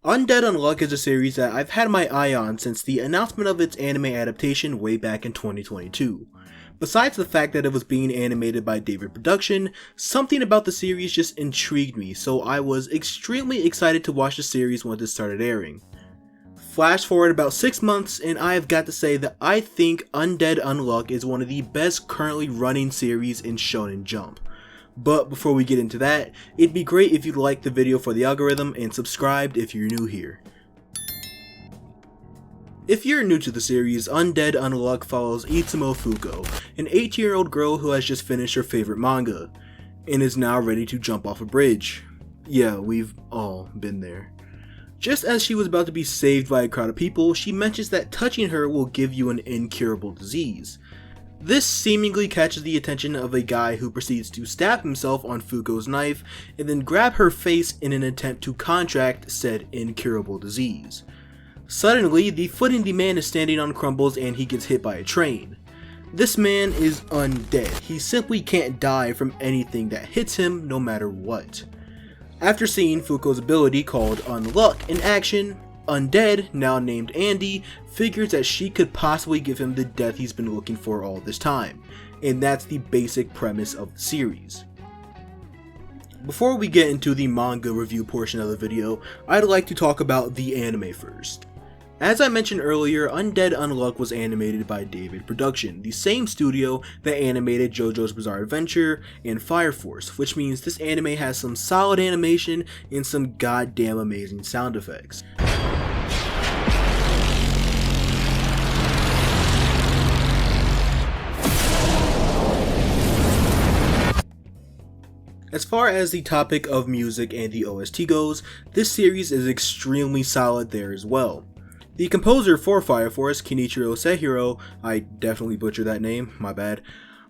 Undead Unluck is a series that I've had my eye on since the announcement of its anime adaptation way back in 2022. Besides the fact that it was being animated by David Production, something about the series just intrigued me, so I was extremely excited to watch the series once it started airing. Flash forward about 6 months and I have got to say that I think Undead Unluck is one of the best currently running series in Shonen Jump. But before we get into that, it'd be great if you'd like the video for the algorithm and subscribed if you're new here. If you're new to the series, Undead Unluck follows Itsumo Fuko, an 18-year-old girl who has just finished her favorite manga, and is now ready to jump off a bridge. Yeah, we've all been there. Just as she was about to be saved by a crowd of people, she mentions that touching her will give you an incurable disease. This seemingly catches the attention of a guy who proceeds to stab himself on Fuko's knife and then grab her face in an attempt to contract said incurable disease. Suddenly, the footing the man is standing on crumbles and he gets hit by a train. This man is undead. He simply can't die from anything that hits him no matter what. After seeing Fuko's ability called Unluck in action, Undead, now named Andy, figures that she could possibly give him the death he's been looking for all this time, and that's the basic premise of the series. Before we get into the manga review portion of the video, I'd like to talk about the anime first. As I mentioned earlier, Undead Unluck was animated by David Production, the same studio that animated JoJo's Bizarre Adventure and Fire Force, which means this anime has some solid animation and some goddamn amazing sound effects. As far as the topic of music and the OST goes, this series is extremely solid there as well. The composer for Fire Force, Kenichiro Sehiro, I definitely butchered that name, my bad,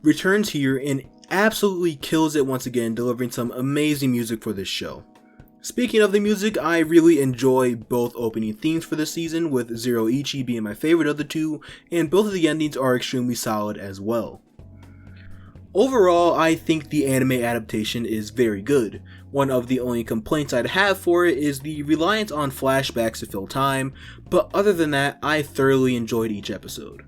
returns here and absolutely kills it once again, delivering some amazing music for this show. Speaking of the music, I really enjoy both opening themes for this season, with Zero Ichi being my favorite of the two, and both of the endings are extremely solid as well. Overall, I think the anime adaptation is very good. One of the only complaints I'd have for it is the reliance on flashbacks to fill time, but other than that, I thoroughly enjoyed each episode.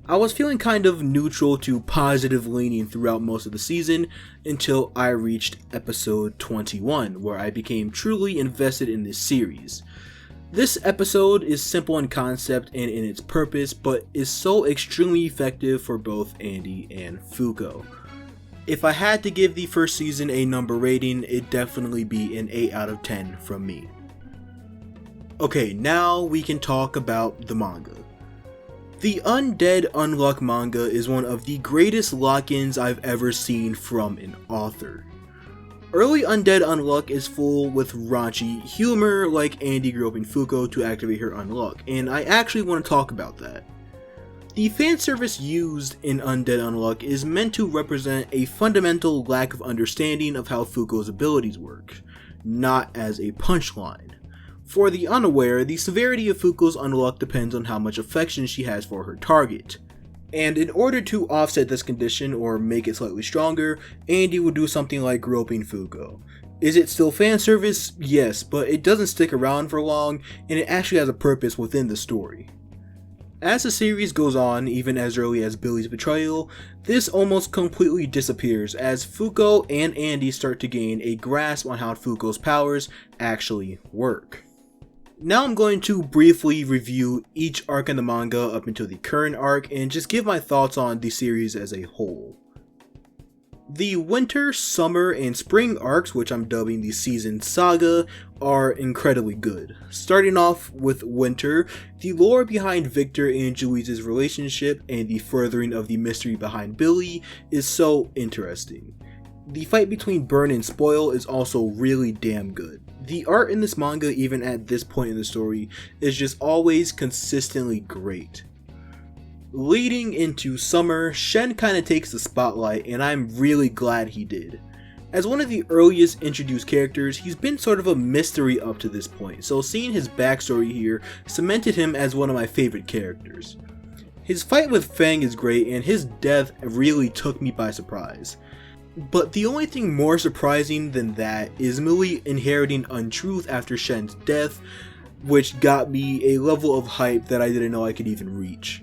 I was feeling kind of neutral to positive leaning throughout most of the season until I reached episode 21, where I became truly invested in this series. This episode is simple in concept and in its purpose, but is so extremely effective for both Andy and Fuko. If I had to give the first season a number rating, it'd definitely be an 8 out of 10 from me. Okay, now we can talk about the manga. The Undead Unluck manga is one of the greatest lock-ins I've ever seen from an author. Early Undead Unluck is full with raunchy humor, like Andy groping Fuko to activate her unluck, and I actually want to talk about that. The fanservice used in Undead Unluck is meant to represent a fundamental lack of understanding of how Fuko's abilities work, not as a punchline. For the unaware, the severity of Fuko's unluck depends on how much affection she has for her target. And in order to offset this condition or make it slightly stronger, Andy will do something like groping Fuko. Is it still fanservice? Yes, but it doesn't stick around for long, and it actually has a purpose within the story. As the series goes on, even as early as Billy's betrayal, this almost completely disappears as Fuko and Andy start to gain a grasp on how Fuko's powers actually work. Now I'm going to briefly review each arc in the manga up until the current arc and just give my thoughts on the series as a whole. The winter, summer, and spring arcs, which I'm dubbing the season saga, are incredibly good. Starting off with winter, the lore behind Victor and Julise's relationship and the furthering of the mystery behind Billy is so interesting. The fight between Burn and Spoil is also really damn good. The art in this manga, even at this point in the story, is just always consistently great. Leading into summer, Shen kinda takes the spotlight, and I'm really glad he did. As one of the earliest introduced characters, he's been sort of a mystery up to this point, so seeing his backstory here cemented him as one of my favorite characters. His fight with Fang is great, and his death really took me by surprise. But the only thing more surprising than that is Millie inheriting Untruth after Shen's death. which got me a level of hype that I didn't know I could even reach.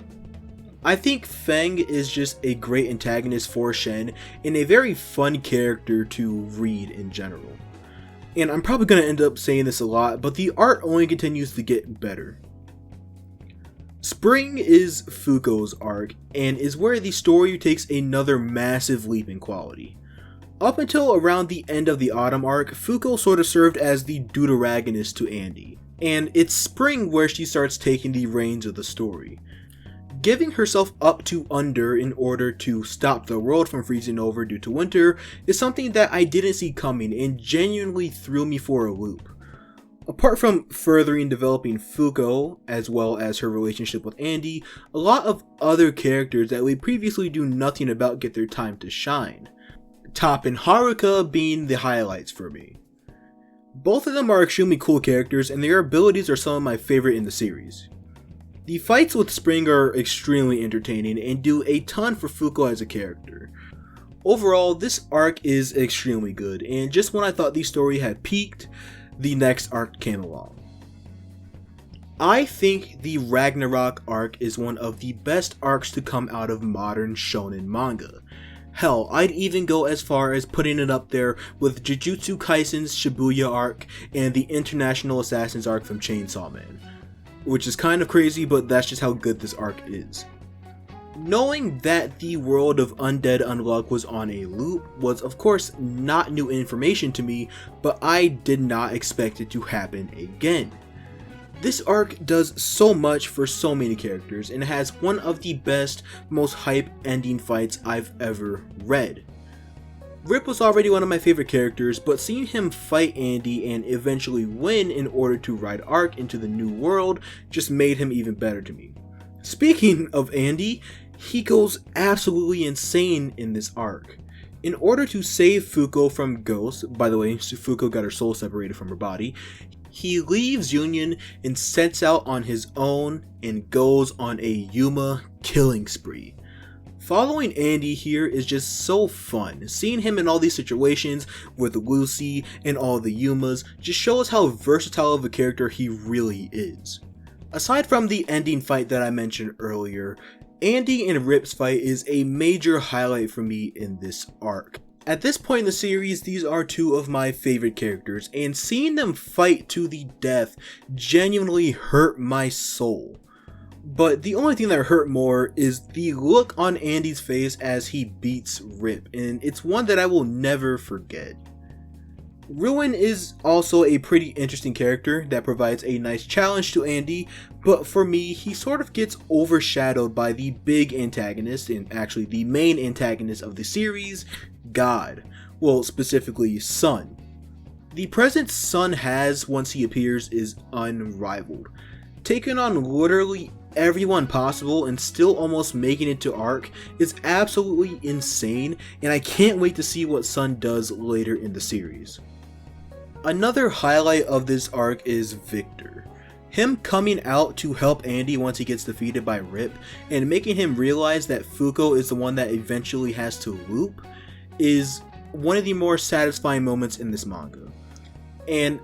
I think Feng is just a great antagonist for Shen and a very fun character to read in general. And I'm probably going to end up saying this a lot, but the art only continues to get better. Spring is Fuko's arc, and is where the story takes another massive leap in quality. Up until around the end of the autumn arc, Fuko sort of served as the deuteragonist to Andy, and it's Spring where she starts taking the reins of the story. Giving herself up to Under in order to stop the world from freezing over due to winter is something that I didn't see coming and genuinely threw me for a loop. Apart from furthering and developing Fuko, as well as her relationship with Andy, a lot of other characters that we previously knew nothing about get their time to shine. Top and Haruka being the highlights for me. Both of them are extremely cool characters and their abilities are some of my favorite in the series. The fights with Spring are extremely entertaining and do a ton for Fuko as a character. Overall, this arc is extremely good, and just when I thought the story had peaked, the next arc came along. I think the Ragnarok arc is one of the best arcs to come out of modern shonen manga. Hell, I'd even go as far as putting it up there with Jujutsu Kaisen's Shibuya arc and the International Assassins arc from Chainsaw Man. Which is kind of crazy, but that's just how good this arc is. Knowing that the world of Undead Unluck was on a loop was of course not new information to me, but I did not expect it to happen again. This arc does so much for so many characters and has one of the best, most hype ending fights I've ever read. Rip was already one of my favorite characters, but seeing him fight Andy and eventually win in order to ride Ark into the new world just made him even better to me. Speaking of Andy, he goes absolutely insane in this arc. In order to save Fuko from ghosts, by the way, Fuko got her soul separated from her body, he leaves Union and sets out on his own and goes on a Yuma killing spree. Following Andy here is just so fun. Seeing him in all these situations with Lucy and all the Yumas just shows how versatile of a character he really is. Aside from the ending fight that I mentioned earlier, Andy and Rip's fight is a major highlight for me in this arc. At this point in the series, these are two of my favorite characters, and seeing them fight to the death genuinely hurt my soul. But the only thing that hurt more is the look on Andy's face as he beats Rip, and it's one that I will never forget. Ruin is also a pretty interesting character that provides a nice challenge to Andy, but for me, he sort of gets overshadowed by the big antagonist, and actually the main antagonist of the series, God. Well, specifically, Sun. The presence Sun has once he appears is unrivaled. Taking on literally everyone possible and still almost making it to Ark is absolutely insane, and I can't wait to see what Sun does later in the series. Another highlight of this arc is Victor. Him coming out to help Andy once he gets defeated by Rip and making him realize that Fuko is the one that eventually has to loop is one of the more satisfying moments in this manga. And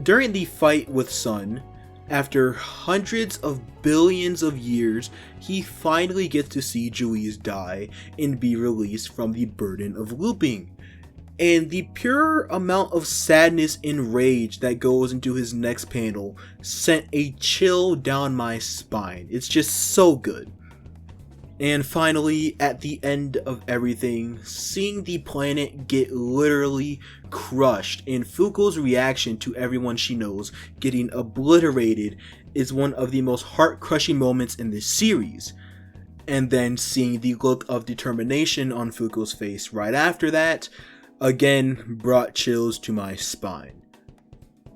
during the fight with Sun, after hundreds of billions of years, he finally gets to see Julius die and be released from the burden of looping. And the pure amount of sadness and rage that goes into his next panel sent a chill down my spine. It's just so good. And finally, at the end of everything, seeing the planet get literally crushed and Fuko's reaction to everyone she knows getting obliterated is one of the most heart-crushing moments in this series. And then seeing the look of determination on Fuko's face right after that, again brought chills to my spine.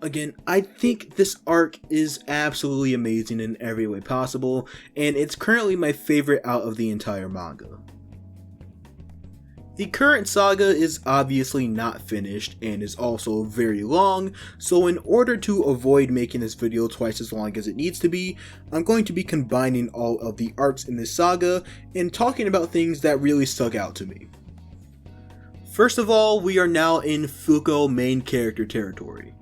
Again, I think this arc is absolutely amazing in every way possible, and it's currently my favorite out of the entire manga. The current saga is obviously not finished and is also very long, so in order to avoid making this video twice as long as it needs to be, I'm going to be combining all of the arcs in this saga and talking about things that really stuck out to me. First of all, we are now in Fuko main character territory.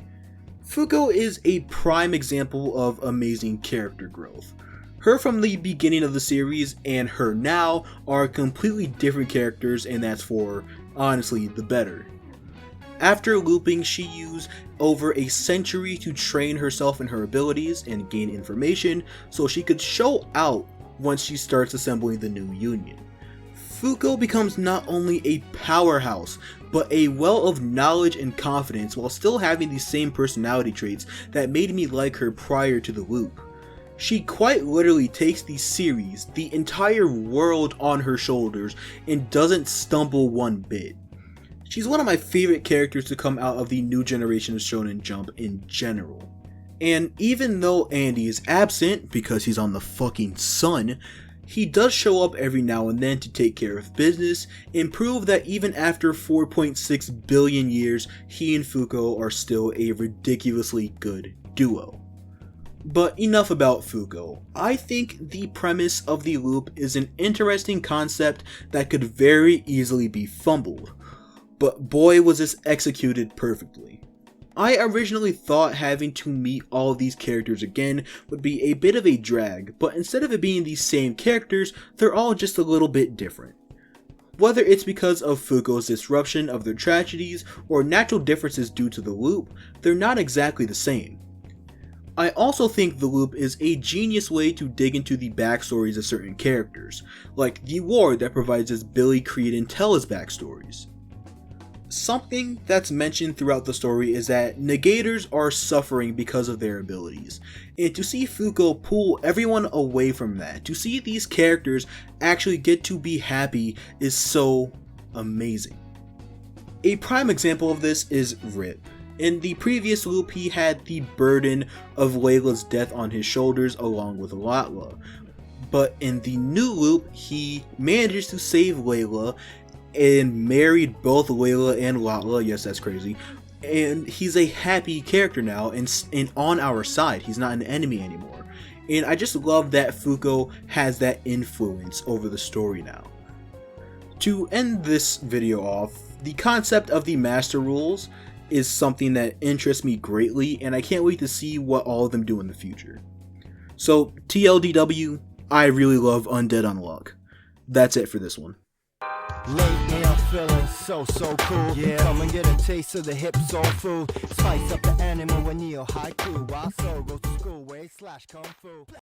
Fuko is a prime example of amazing character growth. Her from the beginning of the series and her now are completely different characters, and that's for, honestly, the better. After looping, she used over a century to train herself in her abilities and gain information so she could show out once she starts assembling the new union. Fuko becomes not only a powerhouse, but a well of knowledge and confidence while still having the same personality traits that made me like her prior to the loop. She quite literally takes the series, the entire world on her shoulders, and doesn't stumble one bit. She's one of my favorite characters to come out of the new generation of Shonen Jump in general. And even though Andy is absent because he's on the fucking sun, he does show up every now and then to take care of business and prove that even after 4.6 billion years, he and Fuko are still a ridiculously good duo. But enough about Fuko. I think the premise of the loop is an interesting concept that could very easily be fumbled, but boy was this executed perfectly. I originally thought having to meet all of these characters again would be a bit of a drag, but instead of it being the same characters, they're all just a little bit different. Whether it's because of Fuko's disruption of their tragedies or natural differences due to the loop, they're not exactly the same. I also think the loop is a genius way to dig into the backstories of certain characters, like the war that provides us Billy, Creed, and Tella's backstories. Something that's mentioned throughout the story is that negators are suffering because of their abilities, and to see Fuko pull everyone away from that, to see these characters actually get to be happy is so amazing. A prime example of this is Rip. In the previous loop, he had the burden of Layla's death on his shoulders along with Latla, but in the new loop, he manages to save Layla and married both Layla and Latla. Yes, that's crazy. And he's a happy character now and on our side. He's not an enemy anymore. And I just love that Fuko has that influence over the story now. To end this video off, the concept of the Master Rules is something that interests me greatly, and I can't wait to see what all of them do in the future. So, TLDW, I really love Undead Unluck. That's it for this one. Lately I'm feeling so cool. Yeah. Come and get a taste of the hip soul food. Spice up the animal when Neo haiku. While soul goes to school, way slash kung fu.